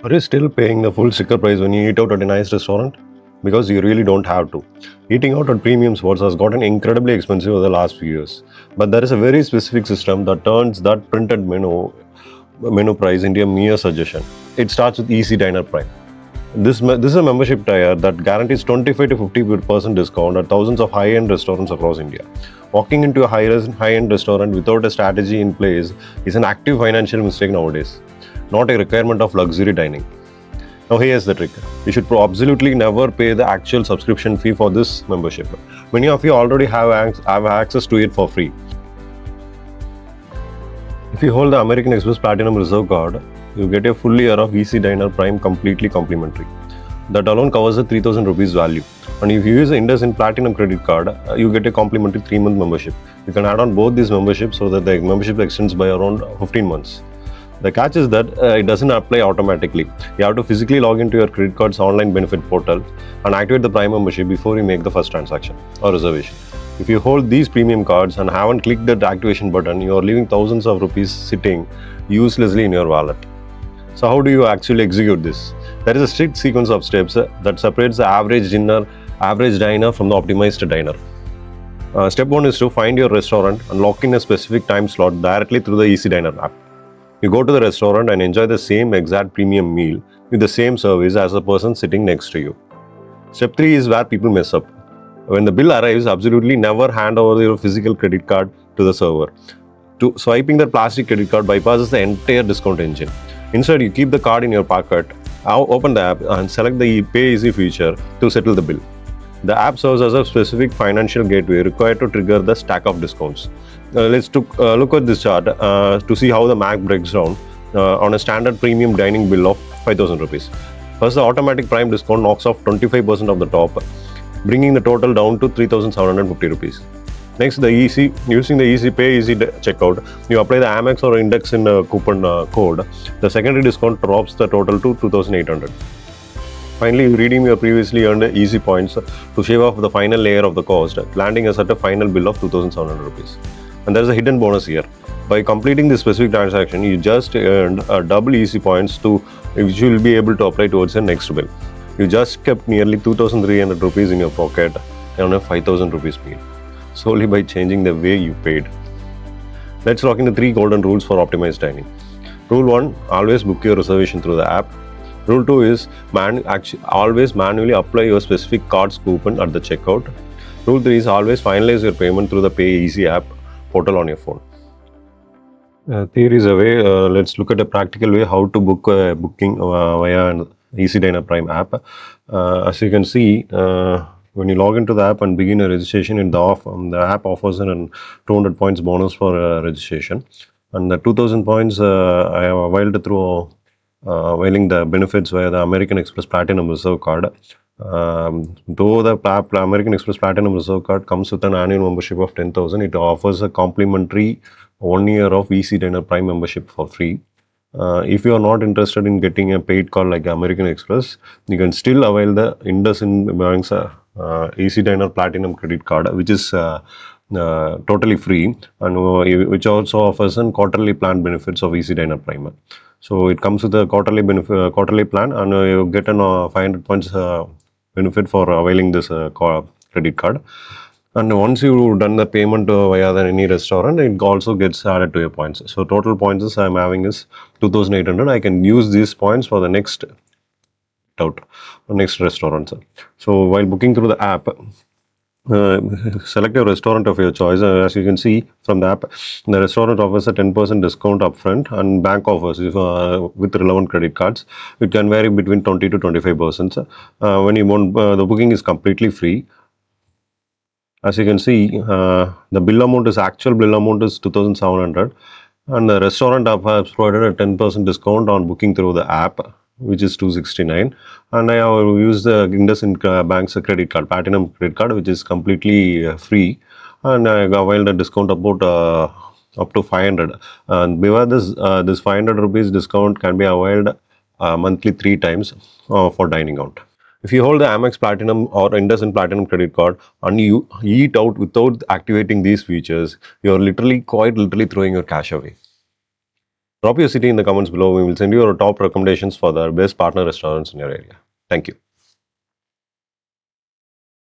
Are you still paying the full sticker price when you eat out at a nice restaurant? Because you really don't have to. Eating out at premium spots has gotten incredibly expensive over the last few years. But there is a very specific system that turns that printed menu price into a mere suggestion. It starts with EazyDiner Prime. This is a membership tier that guarantees 25 to 50% discount at thousands of high-end restaurants across India. Walking into a high-end restaurant without a strategy in place is an active financial mistake nowadays, not a requirement of luxury dining. Now here's the trick. You should absolutely never pay the actual subscription fee for this membership. Many of you already have access to it for free. If you hold the American Express Platinum Reserve card, you get a full year of EazyDiner Prime completely complimentary. That alone covers the 3000 rupees value. And if you use the IndusInd Platinum credit card, you get a complimentary 3-month membership. You can add on both these memberships so that the membership extends by around 15 months. The catch is that it doesn't apply automatically. You have to physically log into your credit card's online benefit portal and activate the Prime membership before you make the first transaction or reservation. If you hold these premium cards and haven't clicked that activation button, you are leaving thousands of rupees sitting uselessly in your wallet. So how do you actually execute this? There is a strict sequence of steps that separates the average diner from the optimized diner. Step 1 is to find your restaurant and lock in a specific time slot directly through the EazyDiner app. You go to the restaurant and enjoy the same exact premium meal with the same service as the person sitting next to you. Step 3 is where people mess up. When the bill arrives, absolutely never hand over your physical credit card to the server. Swiping the plastic credit card bypasses the entire discount engine. Instead, you keep the card in your pocket, open the app and select the PayEazy feature to settle the bill. The app serves as a specific financial gateway required to trigger the stack of discounts. Let's look at this chart to see how the math breaks down on a standard premium dining bill of 5000 rupees. First, the automatic Prime discount knocks off 25% of the top, bringing the total down to 3750 rupees. Next, using the PayEazy checkout, you apply the Amex or IndusInd coupon code. The secondary discount drops the total to 2800. Finally, you redeem your previously earned Easy points to shave off the final layer of the cost, landing us at a final bill of 2700 rupees. And there is a hidden bonus here. By completing this specific transaction, you just earned a double Easy points which you will be able to apply towards your next bill. You just kept nearly 2300 rupees in your pocket on a 5000 rupees meal, solely by changing the way you paid. Let's lock in the 3 golden rules for optimized dining. Rule 1, always book your reservation through the app. Rule 2 is always manually apply your specific card's coupon at the checkout. Rule 3 is always finalize your payment through the PayEazy app portal on your phone. Theory is a way. Let's look at a practical way how to book booking via an EazyDiner Prime app. As you can see, when you log into the app and begin a registration, the app offers an 200 points bonus for registration. And the 2000 points I have availed through availing the benefits via the American Express Platinum Reserve card. Though the American Express Platinum Reserve card comes with an annual membership of 10,000, it offers a complimentary 1 year of EazyDiner Prime membership for free. If you are not interested in getting a paid card like American Express, you can still avail the IndusInd Bank's EazyDiner Platinum credit card, which is totally free and which also offers an quarterly plan benefits of EazyDiner Prime. So it comes with a quarterly plan, and you get an 500 points benefit for availing this credit card. And once you've done the payment via any restaurant, it also gets added to your points. So total points I'm having is 2800. I can use these points for the next restaurant. So while booking through the app, select a restaurant of your choice. As you can see from the app, the restaurant offers a 10% discount upfront, and bank offers with relevant credit cards. It can vary between 20 to 25%. When you want, the booking is completely free. As you can see, the actual bill amount is 2700, and the restaurant app has provided a 10% discount on booking through the app, which is 269. And I have used the IndusInd Bank's credit card, Platinum credit card, which is completely free, and I availed a discount about up to 500. And beware, this 500 rupees discount can be availed monthly 3 times for dining out. If you hold the Amex Platinum or IndusInd Platinum credit card and you eat out without activating these features, you are quite literally throwing your cash away. Drop your city in the comments below. We will send you our top recommendations for the best partner restaurants in your area. Thank you.